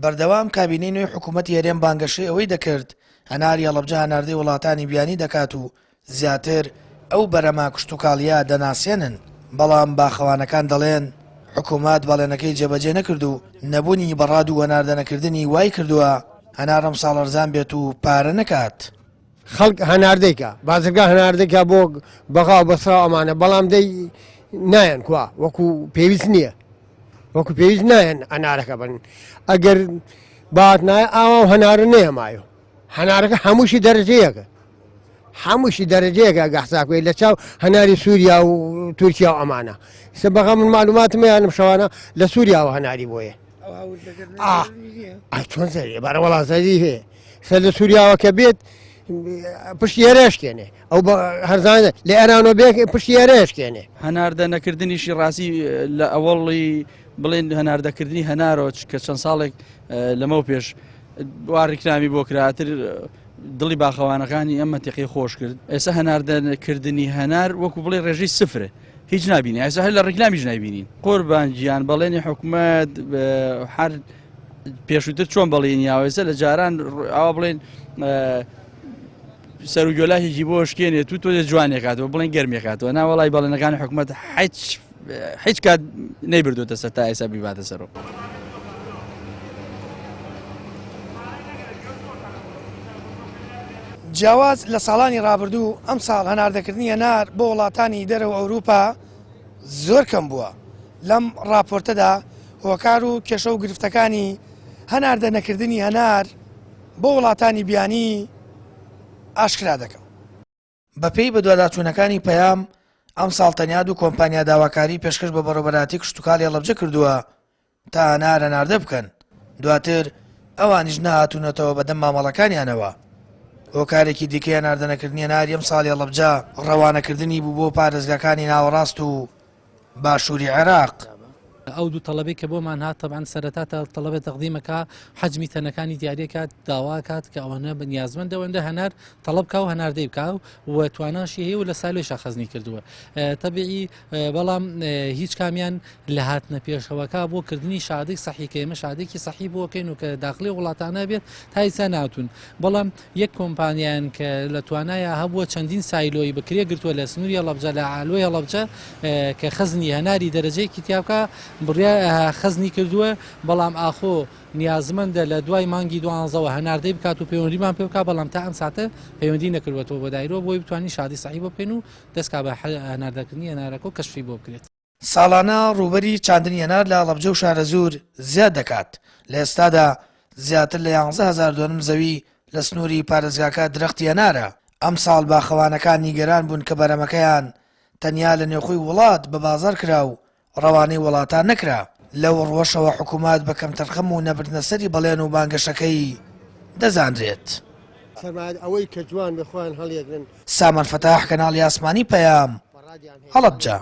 بەردەوام کابینەی نوێی حکوومەتی هەرێم بانگەشەی ئەوەی دەکرد هەناری هەڵەبجە هەناردەی وڵاتانی بیانی دەکات و زیاتر ئەو بەرەما کشت و کاڵیا دەناسێنن، بەڵام باخەوانەکان دەڵێن حکوومەت بەڵێنەکەی جێبەجێ نەکرد و نەبوونی بەڕاد و وەناردەنەکردنی وای کردووە هەنارم ساڵەرزان بێت و پارە نەکات. خەڵک هەناردەیکە بازرگا هەناردەیکە بۆ بەغاو بەسرا ئەمانە بەڵام دەی نایەن کوا وەکو پێویست نییە وەکو پێویست نایەن هەنارەکە بن ئەگەر بات نایە ئاوا هەنارە نەیەمایە هەنارەکە هەمووشی دەرەجەیەکە هەمووشی دەرەجەیەکە گەحساکوی لە چاو هەناری سووریا و تورکیا و ئەمانە سە بەغا من معلوماتم یانم شەوانە لە سووریاوە هەناری بۆیە چۆن سەری بەرە وڵاتەدی هەیە سە لە سووریاوە کە بێت پشتی هێرشکێنێ ئەو هەرزانە لە ئێرانۆ بێ پشتی هێرشکێنێ هەناردە نەکردنیشی ڕاستی لە ئەوەڵی بڵێن هەناردەکردنی هەنارۆچ کە چەند ساڵێک لەمە پێش وا ڕیکلامی بۆ کراتر دڵی باخەوانەکانی ئەمە تێقی خۆش کرد ئێستا هەناردەکردنی هەنار وەکو بڵێ ڕێژەی سفرە هیچ نبینی ئێستا هەر لە ڕیکلامیش نبینین قوربانگیان بەڵێنی حکوومەت هەر پێشووتر چۆن بەڵێنیاوەسە لە جاران ئەوە بڵێن سەرروگۆلاهێکی بۆ شکێنێت و تۆ جوانێکاتەوە بڵێن گەرمێکاتەوە ناوەڵی بەڵێنەکانی حکوومەت هیچ کات نەیبردوتە سەر تا ئێستا بیباتە سەرەوە. جیاواز لە ساڵانی ڕابردوو ئەم ساڵ هەناردەکردنی هەنار بۆ وڵاتانی دەرەوە ئەوروپا زۆر کەم بووە. لەم راپۆرتەدا هۆکار و کێشە و گرفتەکانی هەناردە نەکردنی هەنار بۆ وڵاتانی بیانی ئاشکرا دەکەم. بەپێی بە دوواداچوونەکانی پەیام ئەم ساڵ تەنیا دوو کۆمپانیا داواکاری پێشکەش بە بەڕێوەبەراتی کشتتوکاڵی هەڵەبجە کردووە تا هەنار هەناردە بکەن، دواتر ئەوانیش نەهاتوونەتەوە بەدەم مامەڵەکانیانەوە. هۆکارێکی دیکەی هەناردەنەکردنی هەناری ئەم ساڵی هەڵەبجە ڕەوانەکردنی بوو بۆ پارێزگاکانی ناوەڕاست و باشووری عێراق. ئەو دوو تەڵەبێک کە بۆمان هات طبعاً سەرەتا تەڵەبێت تەقدیمەکە حجمی تەنەکانی دیارەکات داوا کات کە ئەوەنە بەنیازمەند ئەوەندە هەنار تەڵەبکە و هەناردەی بکە و تواناشی هەیە و لە سالێشە خەزنی کردووە تەبیعی بەڵام هیچ کامیان لە هاتنە پێشەوەکە بۆ کردنی شادێک سەحیکە ئێمە شادێکی سەحی بۆکەین و کە داخلی وڵاتانە بێت تا ئێستا ناتون بەڵام یەک کۆمپانیان کە لە توانایە هەبووە چەندین سایلۆی بکرێ گرتووە لە سنووری هەڵەبجە لە ئالۆی هەڵەبجە کە خەزنی هەناری دەرەجەیەکی تیاکە بڕیا خەزنی کردووە بەڵام ئاخۆ نیازمەندە لە دوای مانگی دوانزەوە هەناردەی بکات و پەیوەندیمان پێ بکات بەڵام تا ئەم ساتە پەیوەندی نەکردوێتەوە بۆ دایرەوە بۆی بتوانین شادی سەحی بۆ بکەین و دەستکا بە هەناردەکردنی هەنارەکە و کەشفی بۆ بکرێت. ساڵانە ڕووبەری چاندنی هەنار لە هەڵەبجە و شارەزور زیاد دەکات. لە ئێستادا زیاتر لە 11,000 دۆنم زەوی لە سنووری پارێزگاکە درەختی هەنارە. ئەم ساڵ باخەوانەکان نیگەران بوون کە بەرەمەکەیان تەنیا لە نێوخۆی وڵات بە بازار کرا و ڕەوانەی وڵاتان نەکرا. لەو ڕۆژەوە حکوومەت بە کەم تەرخەم و نەبردنەسەری بەڵێن و بانگەشەکەی دەزانرێت. ئەوەی کە جوان بخوان هەڵیەگرن. سامان فەتاح کەناڵی ئاسمانی پەیام هەڵەبجە.